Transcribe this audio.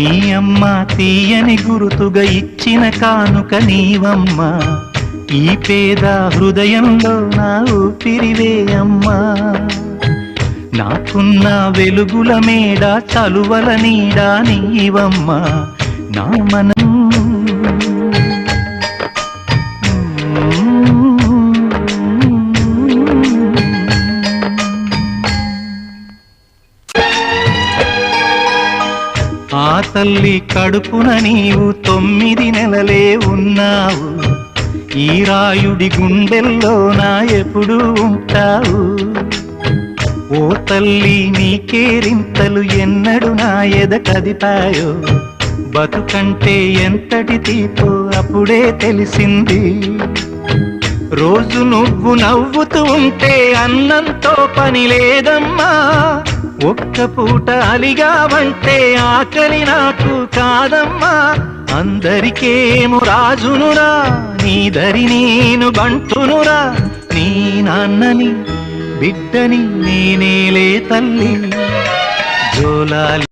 నీ అమ్మ తీయని గురుతుగా ఇచ్చిన కానుక నీవమ్మ, ఈ పేద హృదయంలో నా ఊపిరివే అమ్మా. నాకున్న వెలుగుల మేడ చలువల నీడ నీవమ్మ, నా మనం ఆ తల్లి కడుపున నీవు 9 నెలలే ఉన్నావు, ఈ రాయుడి గుండెల్లో నా ఎప్పుడు ఉంటావు. ఓ తల్లి నీకేరింతలు ఎన్నడు నా ఎద కదిపాయో, బతుకంటే ఎంతటి తీపో అప్పుడే తెలిసింది. రోజు నువ్వు నవ్వుతూ ఉంటే అన్నంతో పని లేదమ్మా, ఒక్క పూట అలిగావంటే ఆకలి నాకు కాదమ్మా. అందరికేమో రాజునురా, నీ దరి నేను బంటునురా, నీ నాన్నని బిడ్డని నేనేలే తల్లి జోలాలి.